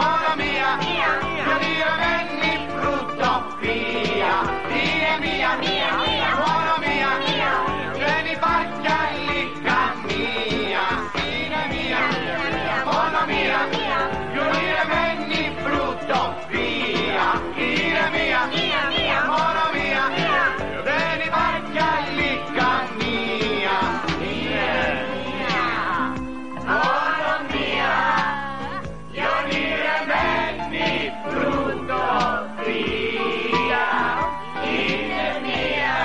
μόνο μία, γιονιρεμένη φρουτοπία. Είναι μία, μόνο μία, δεν υπάρχει άλλη καμία. Είναι μία, μόνο μία, γιονιρεμένη φρουτοπία. Είναι μία, μόνο μία, δεν υπάρχει άλλη καμία. Είναι μία, μόνο μία, γιονιρεμένη φρουτοπία. Είναι μία,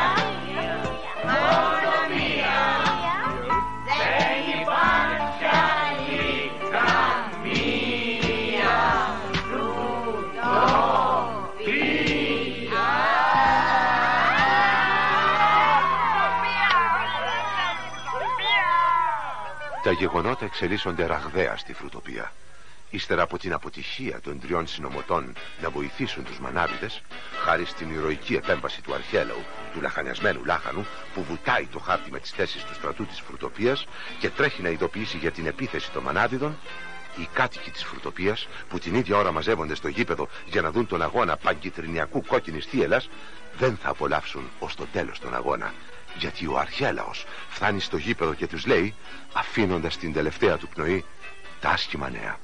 μόνο μία, δεν υπάρχει άλλη καμία. Τα γεγονότα εξελίσσονται ραγδαία στη φρουτοπία. Ύστερα από την αποτυχία των 3 συνωμοτών να βοηθήσουν τους μανάβιδες, χάρη στην ηρωική επέμβαση του αρχαίλαου, του λαχανιασμένου λάχανου, που βουτάει το χάρτη με τις θέσεις του στρατού της φρουτοπίας και τρέχει να ειδοποιήσει για την επίθεση των μανάβιδων, οι κάτοικοι της φρουτοπίας, που την ίδια ώρα μαζεύονται στο γήπεδο για να δουν τον αγώνα παγκυτρινιακού κόκκινης θύελλας, δεν θα απολαύσουν ως το τέλος τον αγώνα, γιατί ο αρχαίλαος φτάνει στο γήπεδο και τους λέει, αφήνοντας την τελευταία του πνοή, τα άσχημα νέα.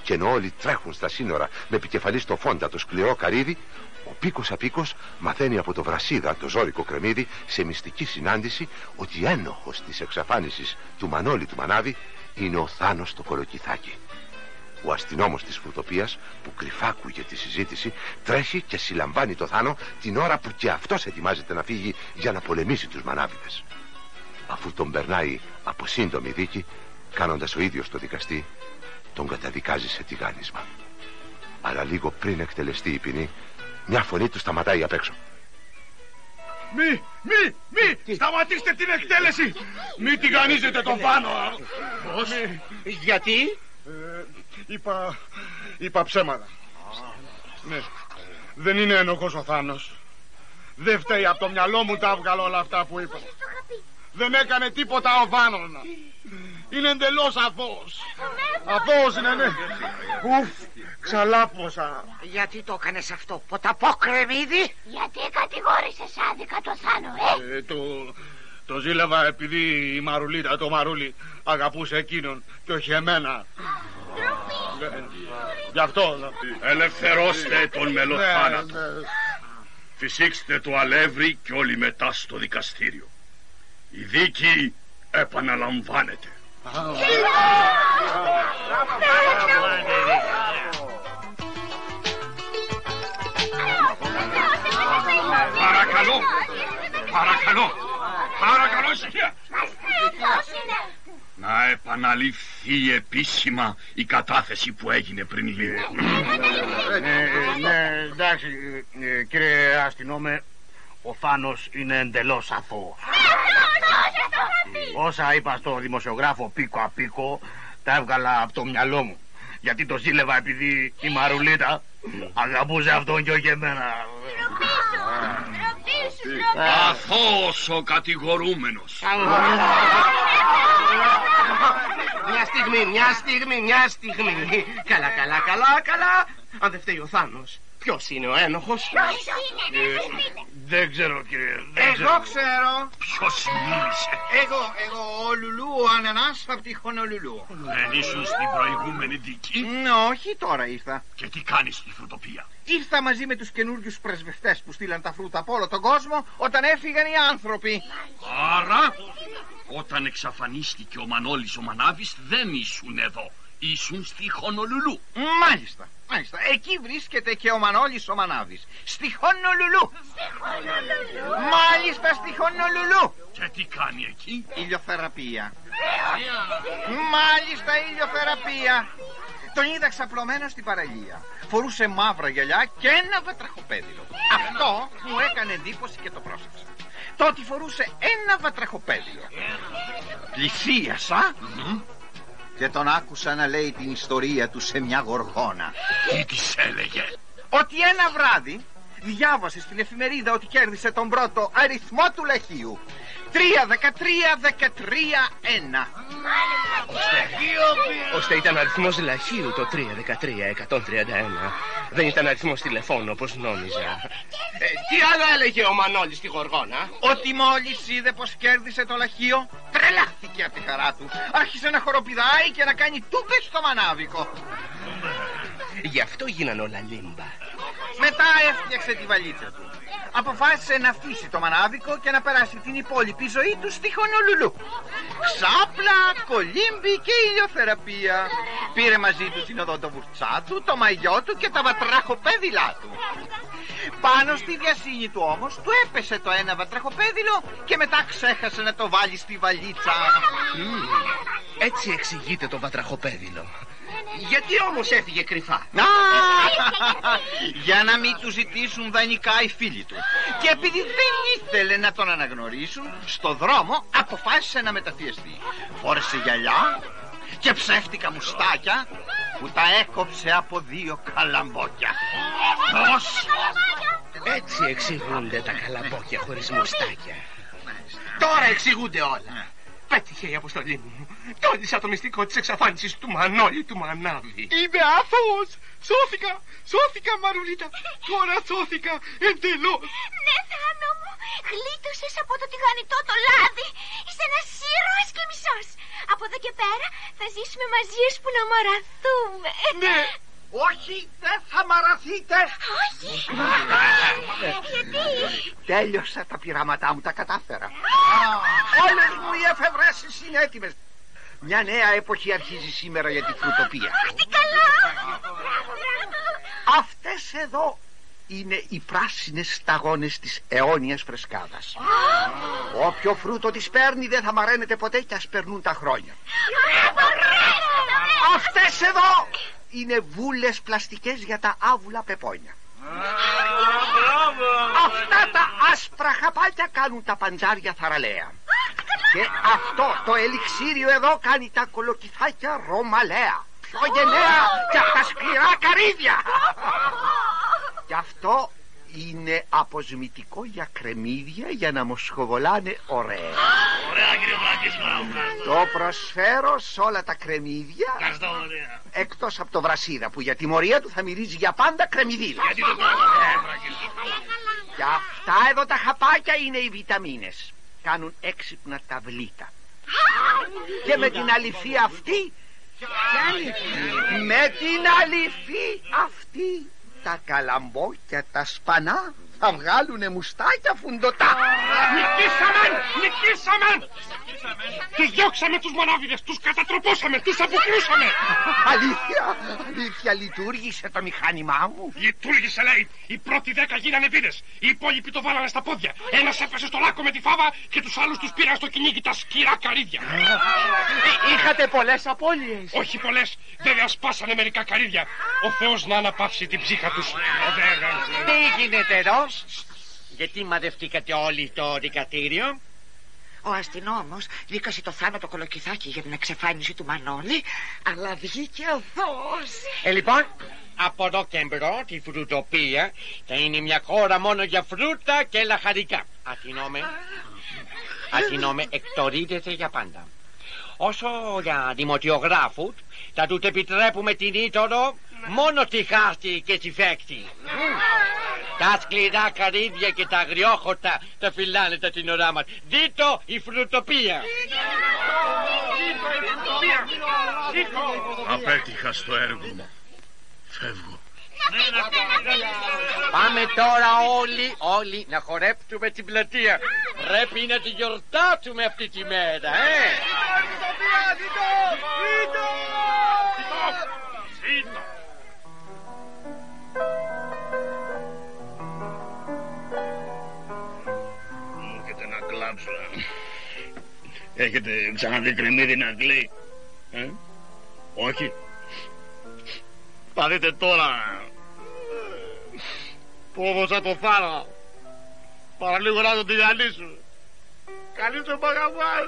Και ενώ όλοι τρέχουν στα σύνορα με επικεφαλή στο φόντα το σκληρό καρύδι, ο Πίκος Απίκος μαθαίνει από το Βρασίδα, το ζώρικο κρεμμύδι, σε μυστική συνάντηση, ότι ένοχος της εξαφάνισης του Μανώλη του Μανάβη είναι ο Θάνος το Κολοκυθάκι. Ο αστυνόμος της φρουτοπίας, που κρυφά άκουγε τη συζήτηση, τρέχει και συλλαμβάνει το Θάνο την ώρα που και αυτός ετοιμάζεται να φύγει για να πολεμήσει τους μανάβιδες. Αφού τον περνάει από σύντομη δίκη, κάνοντας ο ίδιος το δικαστή, τον καταδικάζει σε τηγάνισμα. Αλλά λίγο πριν εκτελεστεί η ποινή, μια φωνή του σταματάει απ' έξω. Μη! Σταματήστε την εκτέλεση! Μη τηγανίζετε τον Θάνο! Πώς? Γιατί? Είπα ψέματα. Ναι. Δεν είναι ένοχος ο Θάνος. Δεν φταίει, από το μυαλό μου τα έβγαλα όλα αυτά που είπα. Δεν έκανε τίποτα ο Θάνος. Είναι εντελώς αθώος. Αθώος είναι, ναι. Ουφ, ξαλάποσα. Γιατί το έκανες αυτό, ποταπόκρεμμύδι? Γιατί κατηγόρησες άδικα το Θάνο, Το ζήλευα επειδή η Μαρουλίτα, το Μαρούλι, αγαπούσε εκείνον και όχι εμένα. Γι' αυτό. Ελευθερώστε τον μελοθάνατο. Φυσήξτε το αλεύρι και όλοι μετά στο δικαστήριο. Η δίκη επαναλαμβάνεται. Παρακαλώ ησυχία. Να επαναληφθεί επίσημα η κατάθεση που έγινε πριν λίγο. Ναι, εντάξει, κύριε αστυνόμε, ο Θάνος είναι εντελώς αθώος. Όσα είπα στο δημοσιογράφο Πίκο Απίκο τα έβγαλα από το μυαλό μου. Γιατί το ζήλευα επειδή η Μαρουλίτα αγαπούσε αυτόν και όχι εμένα. Αθώος ο κατηγορούμενος. Μια στιγμή. Καλά. Αν δεν φταίει ο Θάνος, ποιος είναι ο ένοχος? Δεν ξέρω, κύριε. Εγώ ξέρω. Ποιος μίλησε? Εγώ, ο Λουλού, ο Ανανάς από τη Χονολουλού. Δεν ήσουν στην προηγούμενη δίκη? Όχι, τώρα ήρθα. Και τι κάνεις στη φρουτοπία? Ήρθα μαζί με τους καινούριους πρεσβευτές που στείλαν τα φρούτα από όλο τον κόσμο όταν έφυγαν οι άνθρωποι. Άρα, όταν εξαφανίστηκε ο Μανώλης ο Μανάβης, δεν ήσουν εδώ. Ήσουν στη Χονολουλού. Μάλιστα. Εκεί βρίσκεται και ο Μανώλης ο Μανάβης. Στη Χονολουλού. Μάλιστα, στη Χονολουλού. Και τι κάνει εκεί? Ηλιοθεραπεία. Μάλιστα, ηλιοθεραπεία. Τον είδα ξαπλωμένο στην παραλία. Φορούσε μαύρα γυαλιά και ένα βατραχοπέδιλο. Αυτό μου έκανε εντύπωση και το πρόσεξα. Το ότι φορούσε ένα βατραχοπέδιλο. Πλησίασα και τον άκουσα να λέει την ιστορία του σε μια γοργόνα. Τι της έλεγε? Ότι ένα βράδυ διάβασε στην εφημερίδα ότι κέρδισε τον πρώτο αριθμό του λαχείου. 3-13-13-1. Ώστε ήταν αριθμός λαχείου το 3-13-131. Δεν ήταν αριθμός τηλεφώνου όπως νόμιζα. Τι άλλο έλεγε ο Μανώλης στη Γοργόνα? Ότι μόλις είδε πως κέρδισε το λαχείο, τρελάθηκε από τη χαρά του. Άρχισε να χοροπηδάει και να κάνει τούμπες στο μανάβικο. Γι' αυτό γίνανε όλα λίμπα. Μετά έφτιαξε τη βαλίτσα του. Αποφάσισε να αφήσει το μανάβικο και να περάσει την υπόλοιπη ζωή του στη Χονολουλού. Ξάπλα, κολύμπι και ηλιοθεραπεία. Πήρε μαζί του την οδοντοβουρτσά του, το μαγιό του και τα βατραχοπέδιλά του. Πάνω στη διασύνη του όμως του έπεσε το ένα βατραχοπέδιλο και μετά ξέχασε να το βάλει στη βαλίτσα. Έτσι εξηγείται το βατραχοπέδιλο. Γιατί όμως έφυγε κρυφά? Για να μην του ζητήσουν δανεικά οι φίλοι του. Και επειδή δεν ήθελε να τον αναγνωρίσουν, στο δρόμο αποφάσισε να μεταθιεστεί. Φόρεσε γυαλιά και ψεύτικα μουστάκια που τα έκοψε από 2 καλαμπόκια. Πώς? Έτσι εξηγούνται τα καλαμπόκια χωρίς μουστάκια. Τώρα εξηγούνται όλα. Πέτυχε η αποστολή μου. Τόνισα το μυστικό της εξαφάνισης του Μανώλη του Μανάβη. Είμαι αθώος. Σώθηκα Μαρουλίτα. Τώρα σώθηκα εντελώς. Ναι, Θάνο μου, γλίτωσες από το τηγανιτό το λάδι. Είσαι ένας ήρωας και μισός. Από εδώ και πέρα θα ζήσουμε μαζί ως που να μαραθούμε. Ναι. Όχι, δεν θα μαραθείτε. Όχι. Γιατί? Τέλειωσα τα πειράματά μου, τα κατάφερα. Όλες μου οι εφευρέσεις είναι έτοιμες. Μια νέα εποχή αρχίζει σήμερα για τη φρουτοπία. Τι καλό. Αυτές εδώ είναι οι πράσινες σταγόνες της αιώνιας φρεσκάδας. Όποιο φρούτο τις παίρνει δεν θα μαραίνεται ποτέ κι ας περνούν τα χρόνια. Αυτές εδώ είναι βούλες πλαστικές για τα άβουλα πεπόνια. Αυτά τα άσπρα χαπάκια κάνουν τα παντζάρια θαραλέα. Και αυτό το ελιξίριο εδώ κάνει τα κολοκυθάκια ρωμαλαία. Πιο γενναία και από τα σκληρά καρύδια. Και αυτό είναι αποσμητικό για κρεμμύδια για να μοσχοβολάνε ωραία. Το προσφέρω σε όλα τα κρεμμύδια, εκτός από το βρασίδα που για τιμωρία του θα μυρίζει για πάντα κρεμμυδίλα. Και αυτά εδώ τα χαπάκια είναι οι βιταμίνες. Κάνουν έξυπνα ταυλίτα. Και με την αληφή αυτή, τα καλαμπόκια τα σπανά θα βγάλουνε μουστάκια φουντωτά. Νικήσαμε! Τους διώξαμε τους μανάβιδες, τους κατατροπώσαμε, τους αποκλείσαμε. Αλήθεια λειτουργήσε το μηχάνημά μου. Λειτουργήσε, λέει. Οι πρώτοι 10 γίνανε πίδες. Οι υπόλοιποι το βάλανε στα πόδια. Ένας έπεσε στο λάκκο με τη φάβα και τους άλλους τους πήραν στο κυνήγι τα σκυρά καρύδια. Είχατε πολλές απώλειες? Όχι πολλές, βέβαια σπάσανε μερικά καρύδια. Ο Θεός να αναπαύσει την ψύχα τους. Τι γίνεται εδώ? Γιατί μαδευτήκατε όλοι στο δικαστήριο? Ο αστυνόμος δίκασε το θάνατο κολοκυθάκι για την εξαφάνιση του Μανώλη, αλλά βγήκε αθώος. Λοιπόν, από εδώ και μπρο τη φρουτοπία θα είναι μια χώρα μόνο για φρούτα και λαχαρικά. Ατινόμε εκτορίζεται για πάντα. Όσο για δημοτιογράφους, θα του επιτρέπουμε την ήττορο μόνο τη χάρτη και τη φέκτη. Τα σκληρά καρύδια και τα αγριόχορτα τα φυλάνε τα τίνορά μας. Δίτο η φρουτοπία. Απέτυχα στο έργο μου. Φεύγω. Πάμε τώρα όλοι να χορέψουμε την πλατεία. Πρέπει να τη γιορτάσουμε αυτή τη μέρα, Έχετε να κλάψω. Έχετε ξαναδεί κρεμμύδι να κλαίει? Όχι. Θα δείτε τώρα. Πόβος θα το φάρω. Παραλίγο να το τηγανίσω. Καλή το μ' αγαπάς.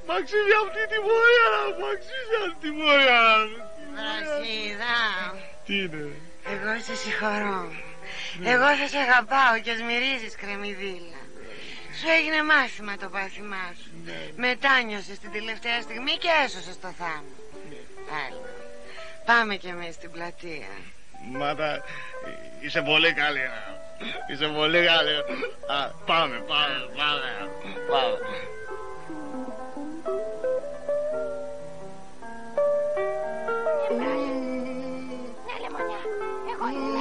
Μ' αξίζει αυτή τη μοία. Μ' αξίζει αυτή τη μοία. Βρασίδα, Τι είναι? εγώ σε συγχωρώ. Εγώ θα σε αγαπάω και ας μυρίζεις κρεμμυδίλα. Σου έγινε μάθημα το πάθημά σου. Μετάνιωσες την τελευταία στιγμή και έσωσες το θάμο. Έλα. Πάμε κι εμείς στην πλατεία. Μάτα, είσαι πολύ καλή. Είσαι πολύ καλή. Πάμε. Ναι, Λεμονιά, εγώ είμαι.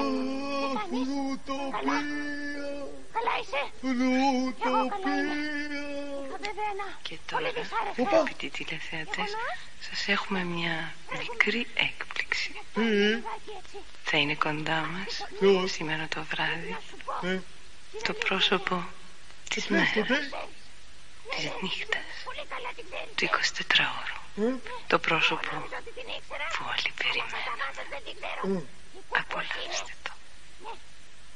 Τι κάνεις? Καλά είσαι? Και τώρα, αγαπητοί τηλεθεατές, σας έχουμε μια μικρή έκπληξη. Θα είναι κοντά μας σήμερα το βράδυ το πρόσωπο της μέρας, της νύχτας, του 24ωρου. Το πρόσωπο που όλοι περιμένουν. Απολαύστε το.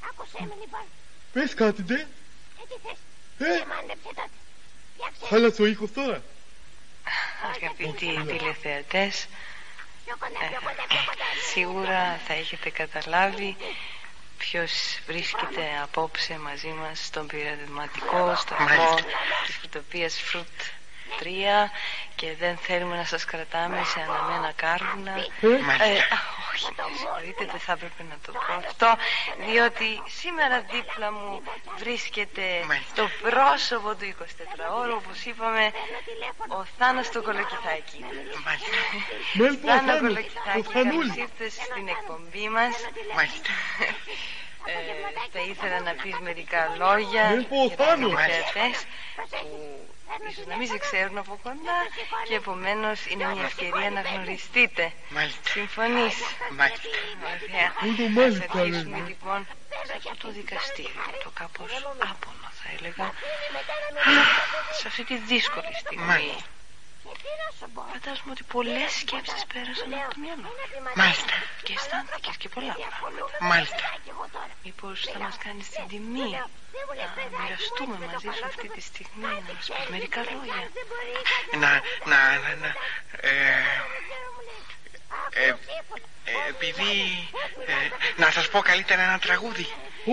Άκουσέ με λοιπόν. Πες κάτι, ντε. Τι θες? Μάντεψε τότε. Χάλασε ο ήχος τώρα. Αγαπητοί τηλεθεατές, σίγουρα θα έχετε καταλάβει ποιος βρίσκεται απόψε μαζί μας στον πειραματικό σταθμό της φρουτοπίας Φρουτ 3 και δεν θέλουμε να σας κρατάμε σε αναμένα κάρβουνα. Όχι, συγχωρείτε, δεν θα έπρεπε να το πω αυτό, διότι σήμερα δίπλα μου βρίσκεται το πρόσωπο του 24ωρου, όπως είπαμε, ο Θάνος το Κολοκυθάκη. Θάνο Κολοκυθάκη, καλώς ήρθες στην εκπομπή μας. Θα ήθελα να πεις μερικά λόγια για τους τηλεθεατές που ίσως να μην σε ξέρουν από κοντά και επομένως είναι μια ευκαιρία να γνωριστείτε. Συμφωνείς? Ωραία. Θα αρχίσουμε λοιπόν από το δικαστήριο, το κάπως άπονο θα έλεγα, σε αυτή τη δύσκολη στιγμή. Φαντάζομαι ότι πολλές σκέψεις πέρασαν από το μυαλό. Μάλιστα. Και αισθάνθηκες και πολλά πράγματα. Μάλιστα. Μήπως θα μας κάνεις την τιμή να μοιραστούμε μαζί σου αυτή τη στιγμή, να μας πεις μερικά λόγια? Επειδή να σας πω καλύτερα ένα τραγούδι.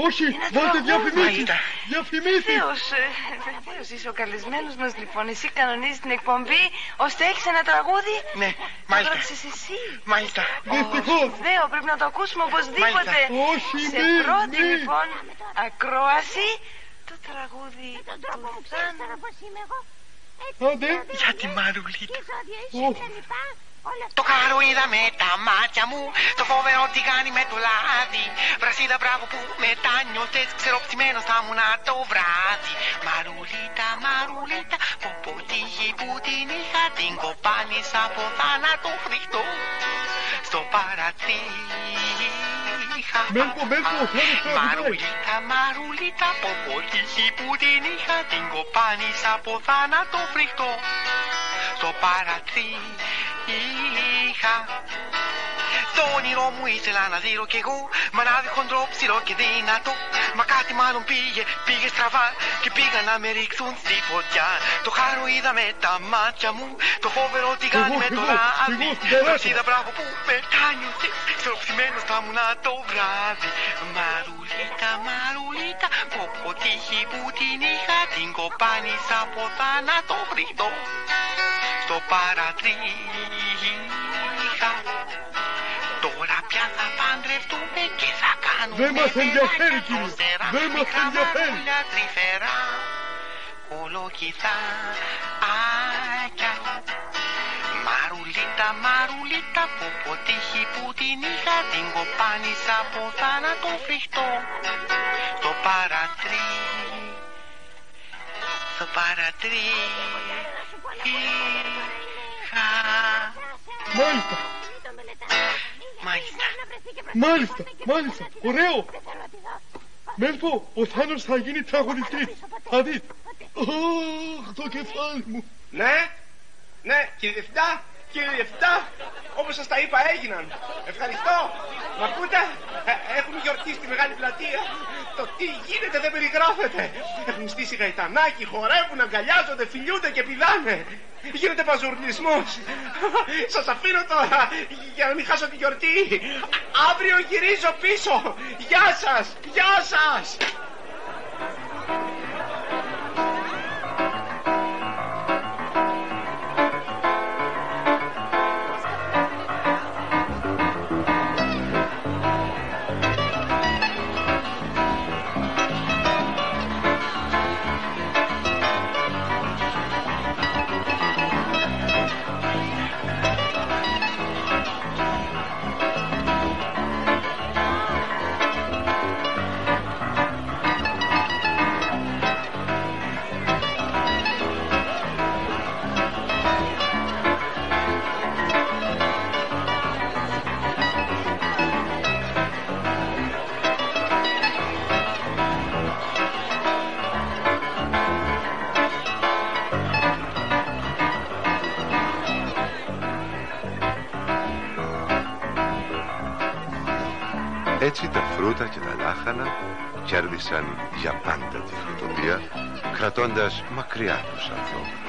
Όχι, βάλτε διαφημίσεις. Βεβαίως, είσαι ο καλεσμένος μας λοιπόν. Εσύ κανονίζεις την εκπομπή ώστε έχεις ένα τραγούδι. Ναι, μάλιστα. Το έγραψες εσύ. Μάλιστα. Σπουδαίο, πρέπει να το ακούσουμε οπωσδήποτε. Σε πρώτη λοιπόν ακρόαση το τραγούδι του Θάνου. Για τη Μαρουλίτα. Το χαρό είδα με τα μάτια μου, το φοβερό τηγάνι με το λάδι. Βρασίδα μπράβο που μετάνιωσες, ξέρω ψημένος θα ήμουν το βράδυ. Μαρουλίτα, Μαρουλίτα, πω τύχη που την είχα, την κοπάνισα από θάνατο φρικτό στο παρατρίχα. Μαρουλίτα, Μαρουλίτα, πω τύχη που την είχα, την κοπάνισα από θάνατο φρικτό στο παρατρίχα. Το όνειρό μου ήθελα να δείρω κι εγώ, μανάδι χοντρό, ψηλό και δυνατό. Μα κάτι μάλλον πήγε στραβά και πήγαν να με ρίξουν στη φωτιά. Το χάρο είδα με τα μάτια μου, το φοβερό τηγάνι με το λάδι. Βρασίδα μπράβο που μετάνιωσες, ξεροψημένος θα ήμουν το βράδυ. Μαρουλίτα, Μαρουλίτα, πω τύχη που την είχα, την κοπάνισα από θάνατο φρικτό στο παρατρίχα. Τώρα πια θα παντρευτούμε και θα κάνουμε δεν μας ενδιαφέρει, κύριε. Δεν μας ενδιαφέρει. Τρυφερά κολοκυθάκια. Μαρουλίτα, Μαρουλίτα, πω τύχη που την είχα, την κοπάνισα από θάνατο φρικτό στο παρατρίχα. Μάλιστα, ωραίο. Μέλπο, ο Θάνος θα γίνει τραγουδιστής. Θα δεις. Αχ, το κεφάλι μου. Ναι, κύριε Διευθυντά, όπως σας τα είπα έγιναν. Ευχαριστώ. Μ' ακούτε? Έχουν γιορτή στη Μεγάλη Πλατεία. Το τι γίνεται δεν περιγράφεται. Έχουν στήσει γαϊτανάκι, χορεύουν, αγκαλιάζονται, φιλιούνται και πηδάνε. Γίνεται παζουρνισμός. Σας αφήνω τώρα για να μην χάσω τη γιορτή. Αύριο γυρίζω πίσω. Γεια σας. Έτσι τα φρούτα και τα λάχανα κέρδισαν για πάντα τη φρουτοπία, κρατώντας μακριά τους ανθρώπους.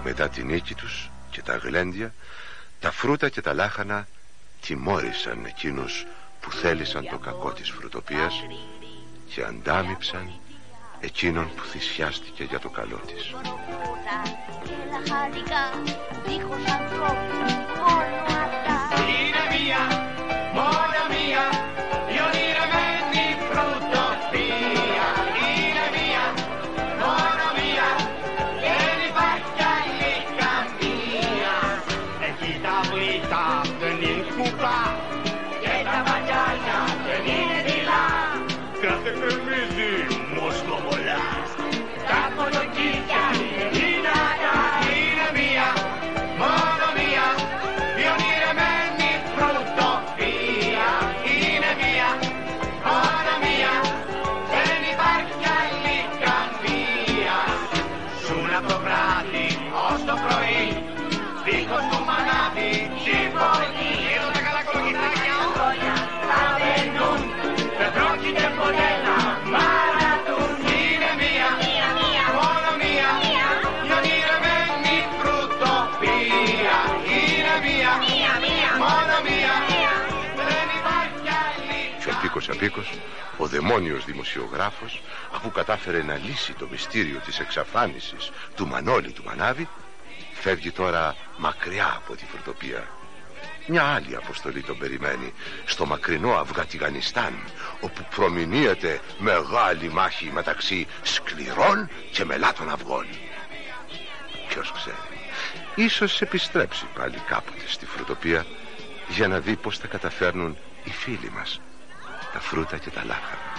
Μετά τη νίκη τους και τα γλέντια, τα φρούτα και τα λάχανα τιμώρησαν εκείνους που θέλησαν το κακό της φρουτοπίας και αντάμυψαν εκείνον που θυσιάστηκε για το καλό της. Απίκος, ο δαιμόνιος δημοσιογράφος, αφού κατάφερε να λύσει το μυστήριο της εξαφάνισης του Μανώλη του Μανάβη, φεύγει τώρα μακριά από τη φρουτοπία. Μια άλλη αποστολή τον περιμένει στο μακρινό Αφγανιστάν, όπου προμηνύεται μεγάλη μάχη μεταξύ σκληρών και μελάτων αυγών. Ποιος ξέρει, ίσως επιστρέψει πάλι κάποτε στη φρουτοπία για να δει πως τα καταφέρνουν οι φίλοι μας, τα φρούτα και τα λάχανα.